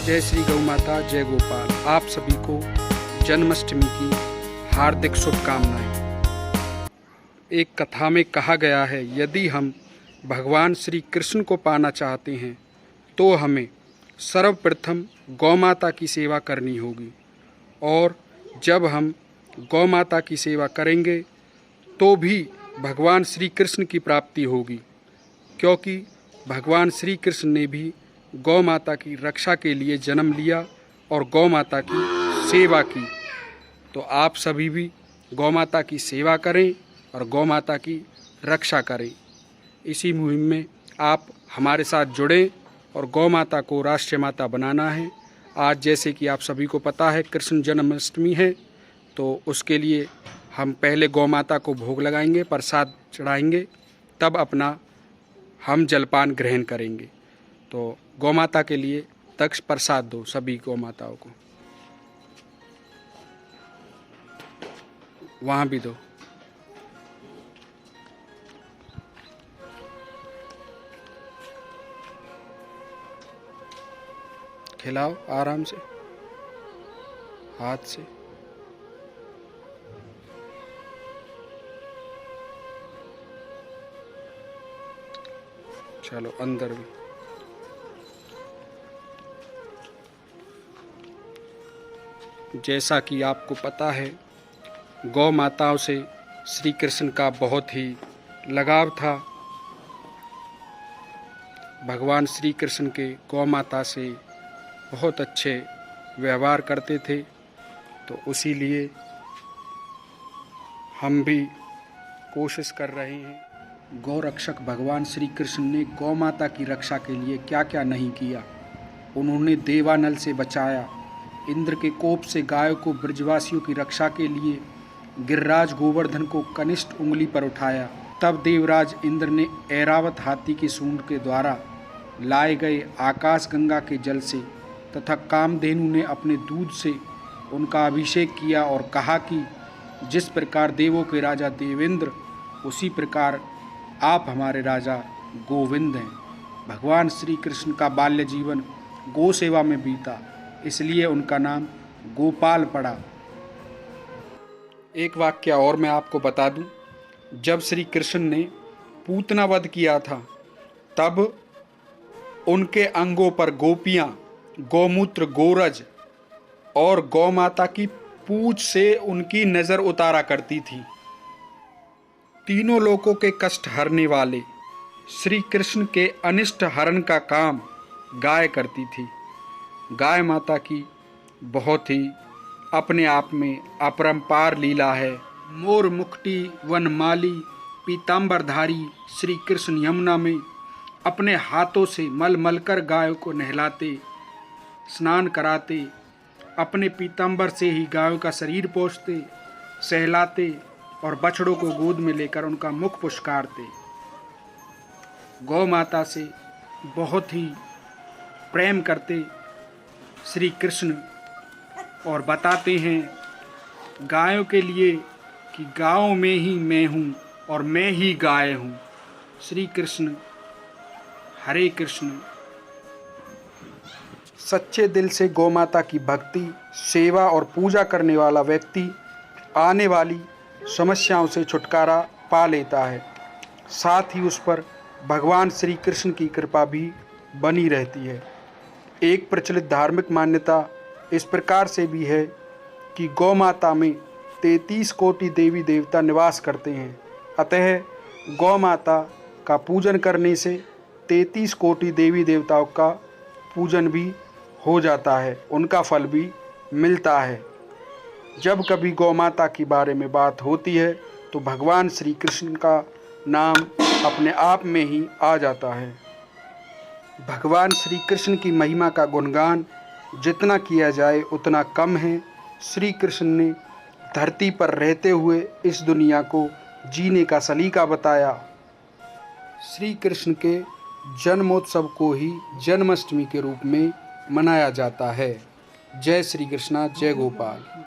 जय श्री गौ माता, जय गोपाल। आप सभी को जन्माष्टमी की हार्दिक शुभकामनाएं। एक कथा में कहा गया है, यदि हम भगवान श्री कृष्ण को पाना चाहते हैं तो हमें सर्वप्रथम गौ माता की सेवा करनी होगी, और जब हम गौ माता की सेवा करेंगे तो भी भगवान श्री कृष्ण की प्राप्ति होगी, क्योंकि भगवान श्री कृष्ण ने भी गौ माता की रक्षा के लिए जन्म लिया और गौ माता की सेवा की। तो आप सभी भी गौ माता की सेवा करें और गौ माता की रक्षा करें। इसी मुहिम में आप हमारे साथ जुड़ें और गौ माता को राष्ट्रीय माता बनाना है। आज जैसे कि आप सभी को पता है कृष्ण जन्माष्टमी है, तो उसके लिए हम पहले गौ माता को भोग लगाएंगे, प्रसाद चढ़ाएंगे, तब अपना हम जलपान ग्रहण करेंगे। तो गौ माता के लिए दक्ष प्रसाद दो सभी गौ माताओं को, वहाँ भी दो। खिलाओ आराम से हाथ से। चलो अंदर भी। जैसा कि आपको पता है, गौ माताओं से श्री कृष्ण का बहुत ही लगाव था। भगवान श्री कृष्ण के गौ माता से बहुत अच्छे व्यवहार करते थे, तो उसी लिए हम भी कोशिश कर रहे हैं। गौ रक्षक भगवान श्री कृष्ण ने गौ माता की रक्षा के लिए क्या क्या नहीं किया। उन्होंने देवानल से बचाया, इंद्र के कोप से गायों को ब्रजवासियों की रक्षा के लिए गिरिराज गोवर्धन को कनिष्ठ उंगली पर उठाया। तब देवराज इंद्र ने ऐरावत हाथी के सूंड के द्वारा लाए गए आकाश गंगा के जल से तथा कामधेनु ने अपने दूध से उनका अभिषेक किया और कहा कि जिस प्रकार देवों के राजा देवेंद्र, उसी प्रकार आप हमारे राजा गोविंद हैं। भगवान श्री कृष्ण का बाल्य जीवन गौ सेवा में बीता, इसलिए उनका नाम गोपाल पड़ा। एक वाक्य और मैं आपको बता दूं, जब श्री कृष्ण ने पूतना वध किया था, तब उनके अंगों पर गोपियां गौमूत्र, गोरज और गौ माता की पूंछ से उनकी नज़र उतारा करती थी। तीनों लोकों के कष्ट हरने वाले श्री कृष्ण के अनिष्ट हरण का काम गाय करती थी। गाय माता की बहुत ही अपने आप में अपरंपार लीला है। मोर मुकुटी वनमाली पीताम्बरधारी श्री कृष्ण यमुना में अपने हाथों से मल मलकर गायों को नहलाते, स्नान कराते, अपने पीताम्बर से ही गायों का शरीर पोंछते, सहलाते और बछड़ों को गोद में लेकर उनका मुख पुचकारते। गौ माता से बहुत ही प्रेम करते श्री कृष्ण और बताते हैं गायों के लिए कि गायों में ही मैं हूँ और मैं ही गाय हूँ। श्री कृष्ण, हरे कृष्ण। सच्चे दिल से गौ माता की भक्ति, सेवा और पूजा करने वाला व्यक्ति आने वाली समस्याओं से छुटकारा पा लेता है, साथ ही उस पर भगवान श्री कृष्ण की कृपा भी बनी रहती है। एक प्रचलित धार्मिक मान्यता इस प्रकार से भी है कि गौ माता में 33 कोटि देवी देवता निवास करते हैं, अतः गौ माता का पूजन करने से 33 कोटि देवी देवताओं का पूजन भी हो जाता है, उनका फल भी मिलता है। जब कभी गौ माता के बारे में बात होती है तो भगवान श्री कृष्ण का नाम अपने आप में ही आ जाता है। भगवान श्री कृष्ण की महिमा का गुणगान जितना किया जाए उतना कम है। श्री कृष्ण ने धरती पर रहते हुए इस दुनिया को जीने का सलीका बताया। श्री कृष्ण के जन्मोत्सव को ही जन्माष्टमी के रूप में मनाया जाता है। जय श्री कृष्णा, जय गोपाल।